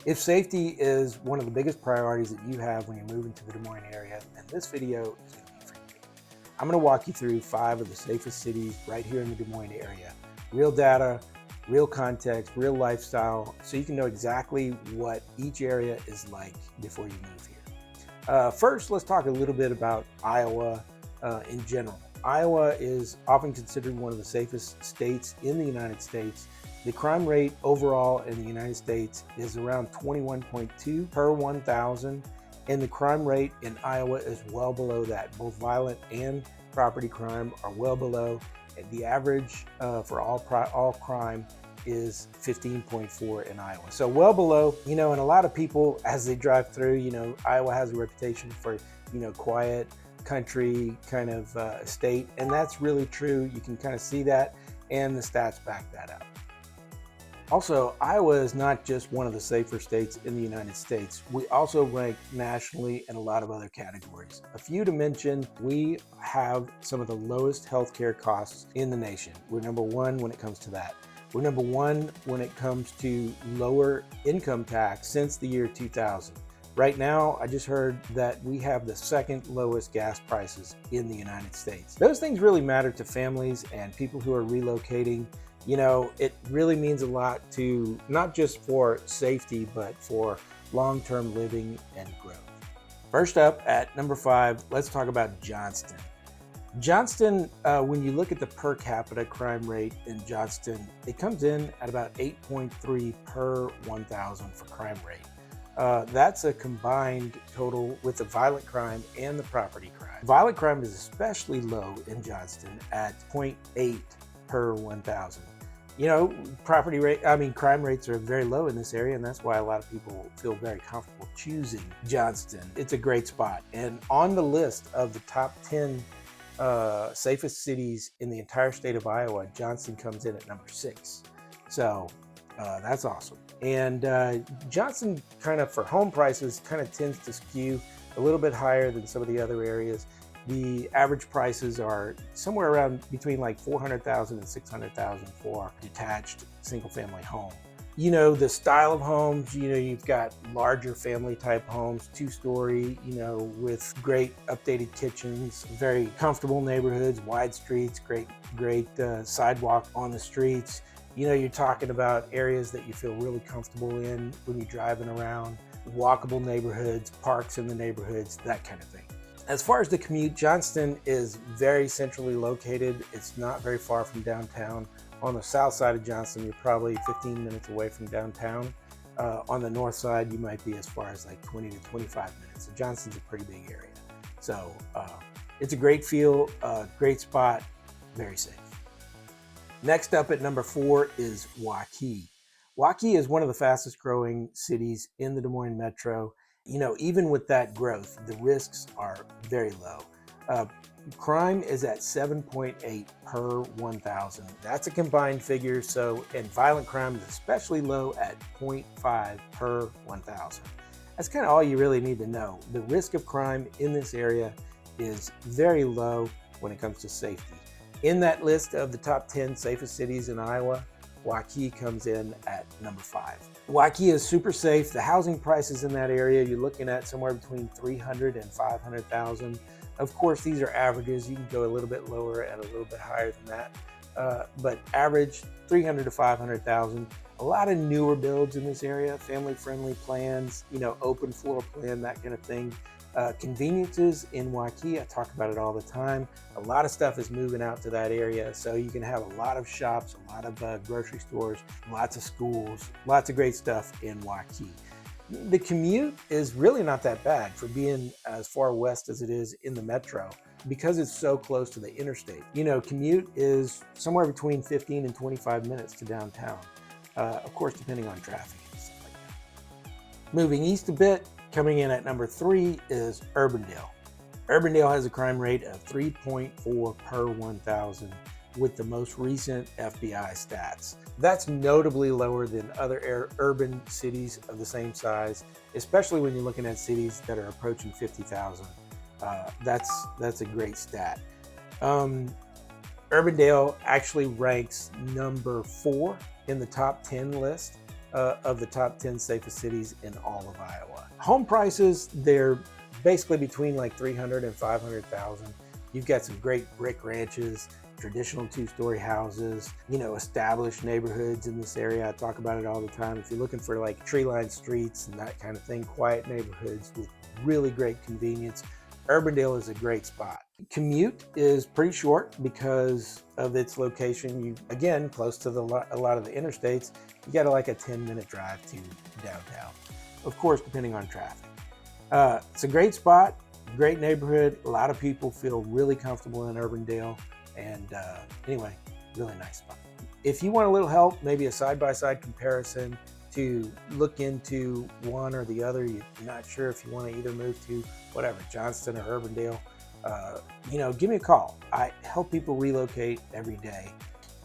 If safety is one of the biggest priorities that you have when you're moving to the Des Moines area, then this video is going to be for you. I'm going to walk you through 5 of the safest cities right here in the Des Moines area. Real data, real context, real lifestyle, so you can know exactly what each area is like before you move here. First, let's talk a little bit about Iowa in general. Iowa is often considered one of the safest states in the United States. The crime rate overall in the United States is around 21.2 per 1,000, and the crime rate in Iowa is well below that. Both violent and property crime are well below. The average for all crime is 15.4 in Iowa. So well below, and a lot of people as they drive through, Iowa has a reputation for, quiet country kind of state, and that's really true. You can kind of see that, and the stats back that up. Also, Iowa is not just one of the safer states in the United States. We also rank nationally in a lot of other categories. A few to mention, we have some of the lowest healthcare costs in the nation. We're number 1 when it comes to that. We're number 1 when it comes to lower income tax since the year 2000. Right now, I just heard that we have the 2nd lowest gas prices in the United States. Those things really matter to families and people who are relocating. It really means a lot to not just for safety, but for long-term living and growth. First up at number 5, let's talk about Johnston. Johnston, when you look at the per capita crime rate in Johnston, it comes in at about 8.3 per 1,000 for crime rate. That's a combined total with the violent crime and the property crime. Violent crime is especially low in Johnston at 0.8 per 1,000. Crime rates are very low in this area, and that's why a lot of people feel very comfortable choosing Johnston. It's a great spot. And on the list of the top 10 safest cities in the entire state of Iowa, Johnston comes in at number 6. So that's awesome. And Johnston kind of, for home prices, kind of tends to skew a little bit higher than some of the other areas. The average prices are somewhere around between like $400,000 and $600,000 for detached single-family home. The style of homes, you've got larger family type homes, 2-story, with great updated kitchens, very comfortable neighborhoods, wide streets, great sidewalk on the streets. You're talking about areas that you feel really comfortable in when you're driving around, walkable neighborhoods, parks in the neighborhoods, that kind of thing. As far as the commute, Johnston is very centrally located. It's not very far from downtown. On the south side of Johnston, you're probably 15 minutes away from downtown. On the north side, you might be as far as like 20 to 25 minutes. So Johnston's a pretty big area. So it's a great feel, great spot, very safe. Next up at number 4 is Waukee. Waukee is one of the fastest growing cities in the Des Moines metro. Even with that growth, the risks are very low. Crime is at 7.8 per 1,000. That's a combined figure, and violent crime is especially low at 0.5 per 1,000. That's kind of all you really need to know. The risk of crime in this area is very low when it comes to safety. In that list of the top 10 safest cities in Iowa, Waukee comes in at number 5. Waukee is super safe. The housing prices in that area, you're looking at somewhere between $300,000 and $500,000. Of course, these are averages. You can go a little bit lower and a little bit higher than that. But average $300,000 to $500,000. A lot of newer builds in this area, family-friendly plans, open floor plan, that kind of thing. Conveniences in Waukee, I talk about it all the time. A lot of stuff is moving out to that area, so you can have a lot of shops, a lot of grocery stores, lots of schools, lots of great stuff in Waukee. The commute is really not that bad for being as far west as it is in the metro because it's so close to the interstate. Commute is somewhere between 15 and 25 minutes to downtown, of course, depending on traffic and stuff like that. Moving east a bit, coming in at number 3 is Urbandale. Urbandale has a crime rate of 3.4 per 1,000 with the most recent FBI stats. That's notably lower than other urban cities of the same size, especially when you're looking at cities that are approaching 50,000. That's a great stat. Urbandale actually ranks number 4 in the top 10 list. of the top 10 safest cities in all of Iowa. Home prices, they're basically between like 300 and 500,000. You've got some great brick ranches, traditional two-story houses, established neighborhoods in this area. I talk about it all the time. If you're looking for like tree-lined streets and that kind of thing, quiet neighborhoods with really great convenience, Urbandale is a great spot. Commute is pretty short because of its location. You, again, close to a lot of the interstates, you got like a 10-minute drive to downtown. Of course, depending on traffic. It's a great spot, great neighborhood. A lot of people feel really comfortable in Urbandale. And anyway, really nice spot. If you want a little help, maybe a side-by-side comparison to look into one or the other, you're not sure if you want to either move to whatever, Johnston or Urbandale, give me a call. I help people relocate every day.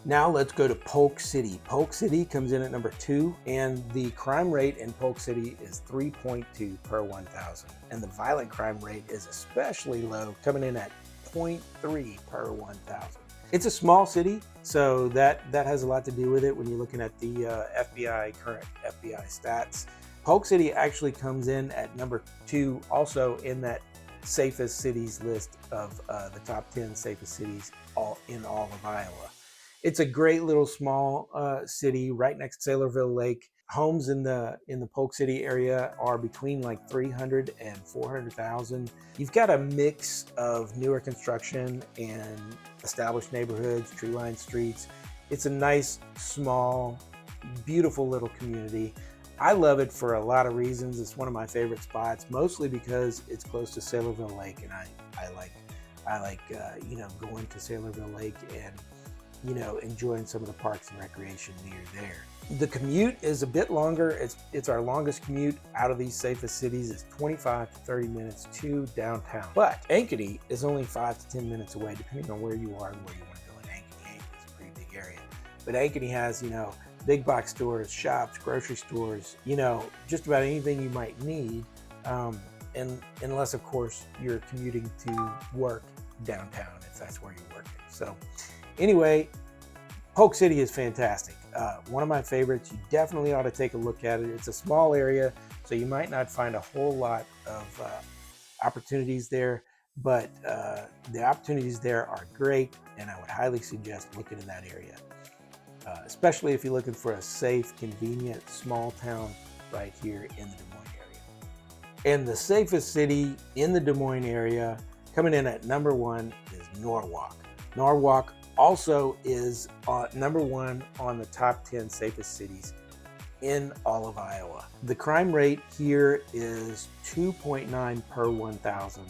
Now let's go to Polk City. Polk City comes in at number 2, and the crime rate in Polk City is 3.2 per 1,000. And the violent crime rate is especially low, coming in at 0.3 per 1,000. It's a small city, so that has a lot to do with it when you're looking at the current FBI stats. Polk City actually comes in at number 2, also in that safest cities list of the top 10 safest cities in all of Iowa. It's a great little small city right next to Sailorville Lake. Homes in the Polk City area are between like 300 and 400,000. You've got a mix of newer construction and established neighborhoods, tree-lined streets. It's a nice, small, beautiful little community. I love it for a lot of reasons. It's one of my favorite spots, mostly because it's close to Sailorville Lake, and I like going to Sailorville Lake and enjoying some of the parks and recreation near there. The commute is a bit longer. It's our longest commute out of these safest cities. It's 25 to 30 minutes to downtown. But Ankeny is only 5 to 10 minutes away, depending on where you are and where you want to go in Ankeny. Ankeny is a pretty big area. But Ankeny has, big box stores, shops, grocery stores, just about anything you might need. And unless, of course, you're commuting to work downtown, if that's where you're working. So anyway, Polk City is fantastic. One of my favorites. You definitely ought to take a look at it. It's a small area, so you might not find a whole lot of opportunities there, but the opportunities there are great, and I would highly suggest looking in that area, especially if you're looking for a safe, convenient, small town right here in the Des Moines area. And the safest city in the Des Moines area, coming in at number 1, is Norwalk. Norwalk also is number 1 on the top 10 safest cities in all of Iowa. The crime rate here is 2.9 per 1,000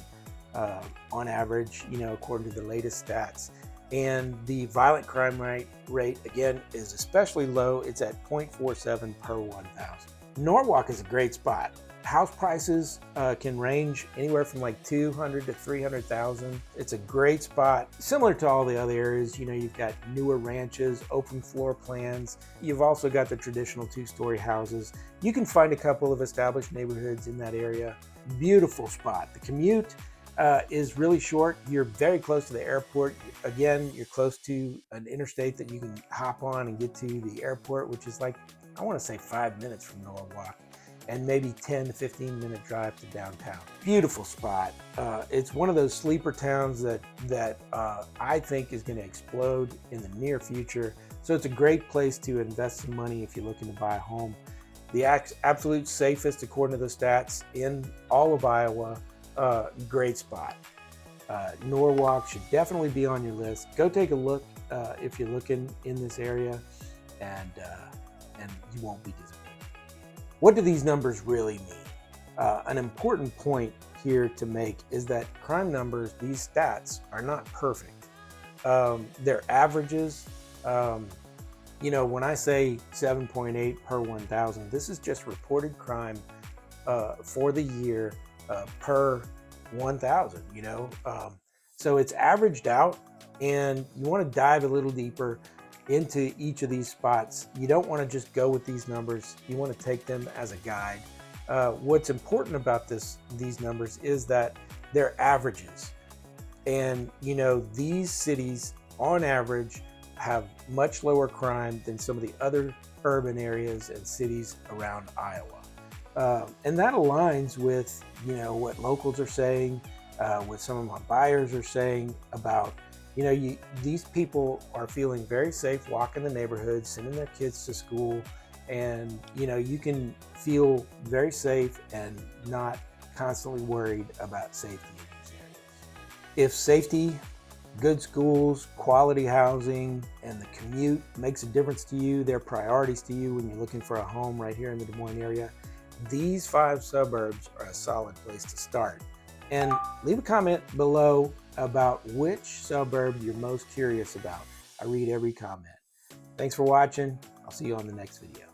on average, according to the latest stats. And the violent crime rate, again, is especially low. It's at 0.47 per 1,000. Norwalk is a great spot. House prices can range anywhere from like 200 to 300,000. It's a great spot. Similar to all the other areas, you've got newer ranches, open floor plans. You've also got the traditional 2-story houses. You can find a couple of established neighborhoods in that area. Beautiful spot. The commute is really short. You're very close to the airport. Again, you're close to an interstate that you can hop on and get to the airport, which is like, I want to say 5 minutes from Norwalk, and maybe 10 to 15 minute drive to downtown. Beautiful spot. It's one of those sleeper towns that I think is going to explode in the near future. So it's a great place to invest some money if you're looking to buy a home. The absolute safest, according to the stats, in all of Iowa. Great spot. Norwalk should definitely be on your list. Go take a look if you're looking in this area, and you won't be disappointed. What do these numbers really mean? An important point here to make is that crime numbers, these stats, are not perfect. They're averages. When I say 7.8 per 1,000, this is just reported crime for the year per 1,000, so it's averaged out, and you want to dive a little deeper into each of these spots. You don't want to just go with these numbers. You want to take them as a guide. What's important about these numbers is that they're averages, and these cities on average have much lower crime than some of the other urban areas and cities around Iowa. And that aligns with, what locals are saying, what some of my buyers are saying about, these people are feeling very safe walking the neighborhood, sending their kids to school, and, you can feel very safe and not constantly worried about safety in these areas. If safety, good schools, quality housing, and the commute makes a difference to you, they're priorities to you when you're looking for a home right here in the Des Moines area, these 5 suburbs are a solid place to start. And leave a comment below about which suburb you're most curious about. I read every comment. Thanks for watching. I'll see you on the next video.